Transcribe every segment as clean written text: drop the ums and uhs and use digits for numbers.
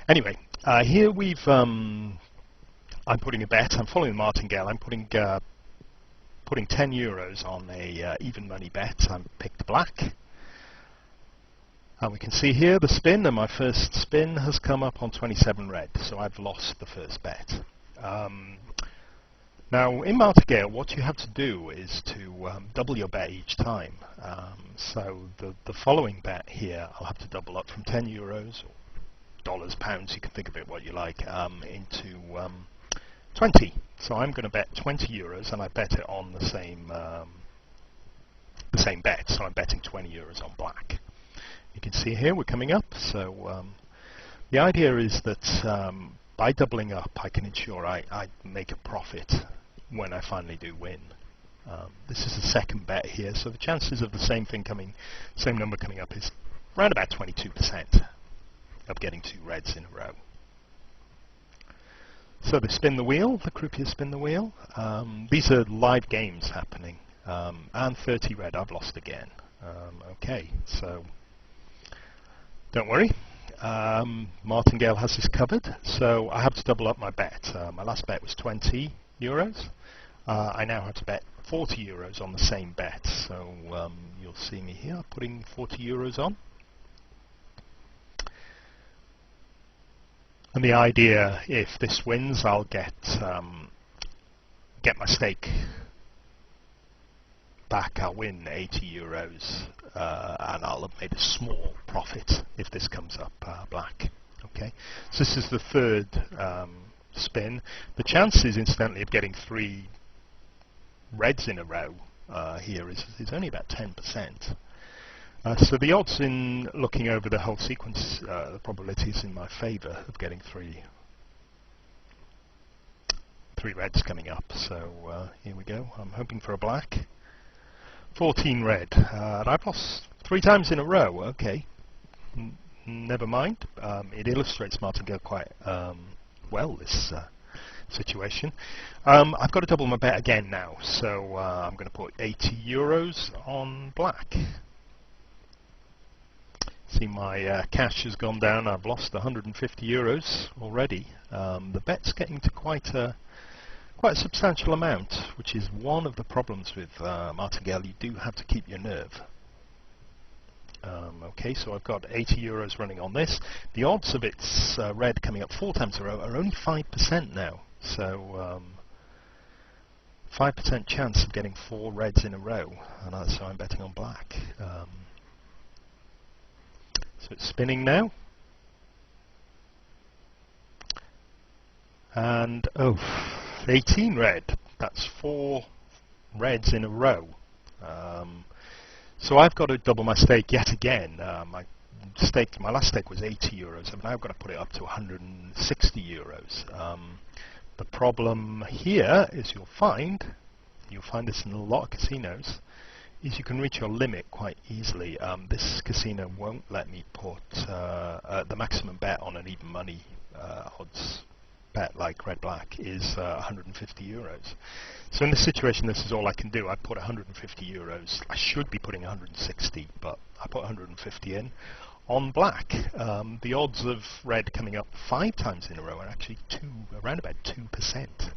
Anyway, here I'm putting a bet. I'm following the martingale. I'm putting 10 euros on a even money bet. I picked black. And we can see here the spin, and my first spin has come up on 27 red, so I've lost the first bet. Now, in Martingale, what you have to do is to double your bet each time. So the following bet here, I'll have to double up from 10 euros, or dollars, pounds, you can think of it what you like, into 20. So I'm going to bet 20 euros, and I bet it on the same bet, so I'm betting 20 euros on black. You can see here we're coming up, so the idea is that by doubling up I can ensure I make a profit when I finally do win. This is the second bet here, so the chances of the same number coming up is around about 22% of getting 2 reds in a row. So they spin the wheel, the croupiers spin the wheel. These are live games happening, and 30 red, I've lost again. Okay, so don't worry, Martingale has this covered, so I have to double up my bet. My last bet was 20 euros. I now have to bet 40 euros on the same bet, so you'll see me here putting 40 euros on. And the idea, if this wins, I'll get my stake back. I'll win 80 euros, and I'll have made a small profit if this comes up black. Okay, so this is the third spin. The chances, incidentally, of getting 3 reds in a row here is only about 10%. So the odds in looking over the whole sequence, the probability is in my favour of getting 3 reds coming up. So here we go. I'm hoping for a black. 14 red, and I've lost 3 times in a row. Okay, never mind. It illustrates Martingale quite well, this situation. I've got to double my bet again now, so I'm going to put 80 euros on black. See, my cash has gone down. I've lost 150 euros already. The bet's getting to quite a substantial amount, which is one of the problems with Martingale. You do have to keep your nerve. Okay, so I've got 80 euros running on this. The odds of its red coming up 4 times in a row are only 5% now. So 5% chance of getting 4 reds in a row, and so I'm betting on black. So it's spinning now. And, 18 red. That's 4 reds in a row. So I've got to double my stake yet again. My last stake was 80 euros. I've now got to put it up to 160 euros. The problem here is you'll find this in a lot of casinos, is you can reach your limit quite easily. This casino won't let me put the maximum bet on an even money odds bet like red-black is 150 euros. So in this situation, this is all I can do. I put 150 euros. I should be putting 160, but I put 150 in. On black, the odds of red coming up 5 times in a row are actually around about 2%.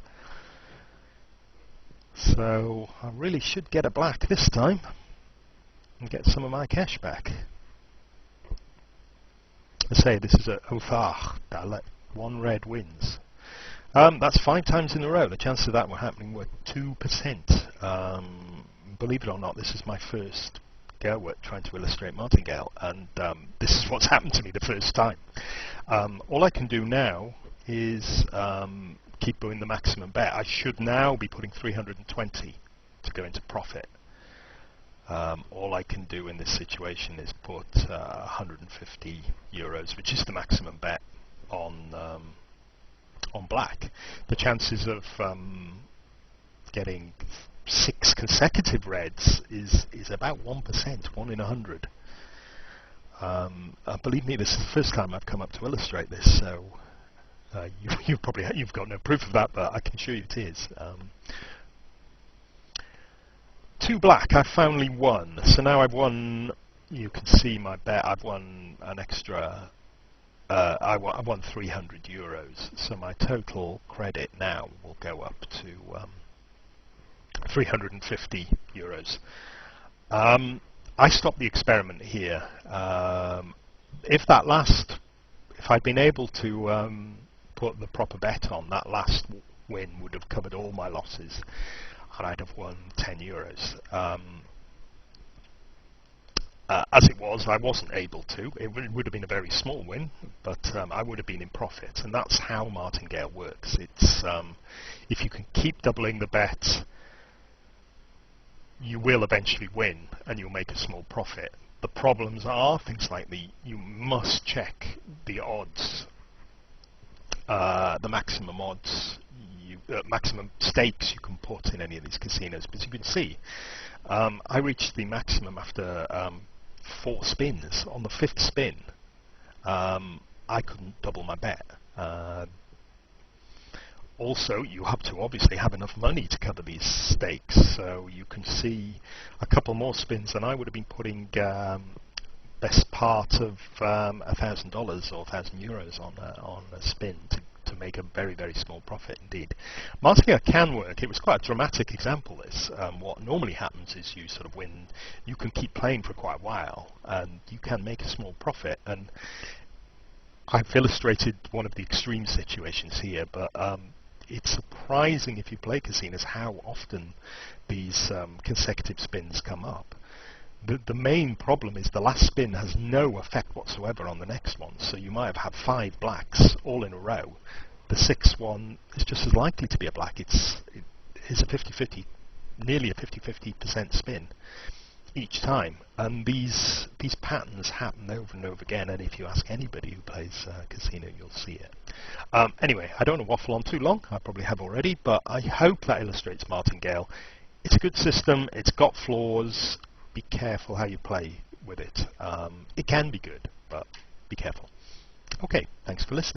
So I really should get a black this time and get some of my cash back. I say this is a othar, that 1 red wins. That's 5 times in a row. The chances of that were happening were 2%. Believe it or not, this is my first go at trying to illustrate Martingale, and this is what's happened to me the first time. All I can do now is keep doing the maximum bet. I should now be putting 320 to go into profit. All I can do in this situation is put 150 euros, which is the maximum bet on black. The chances of getting 6 consecutive reds is about 1%, 1 in 100. Believe me, this is the first time I've come up to illustrate this, so you've got no proof of that, but I can assure you it is. 2 black, I've finally won. So now I've won, you can see my bet, I've won an extra I won 300 euros, so my total credit now will go up to 350 euros. I stopped the experiment here. If I'd been able to put the proper bet on, that last win would have covered all my losses, and I'd have won 10 euros. As it was, I wasn't able to. It would have been a very small win, but I would have been in profit, and that's how Martingale works. It's if you can keep doubling the bet, you will eventually win, and you'll make a small profit. The problems are things like you must check the odds, the maximum odds, maximum stakes you can put in any of these casinos. Because you can see, I reached the maximum after 4 spins. On the 5th spin, I couldn't double my bet. Also, you have to obviously have enough money to cover these stakes, so you can see a couple more spins, and I would have been putting best part of $1,000 or 1,000 euros on a spin to make a very, very small profit indeed. Martingale can work. It was quite a dramatic example, this. What normally happens is you sort of win, you can keep playing for quite a while, and you can make a small profit. And I've illustrated one of the extreme situations here, but it's surprising if you play casinos how often these consecutive spins come up. The main problem is the last spin has no effect whatsoever on the next one, so you might have had 5 blacks all in a row. The 6th one is just as likely to be a black. It's a 50-50, nearly a 50-50% spin each time, and these patterns happen over and over again, and if you ask anybody who plays casino, you'll see it. Anyway, I don't want to waffle on too long. I probably have already, but I hope that illustrates Martingale. It's a good system. It's got flaws. Be careful how you play with it. It can be good, but be careful. Okay, thanks for listening.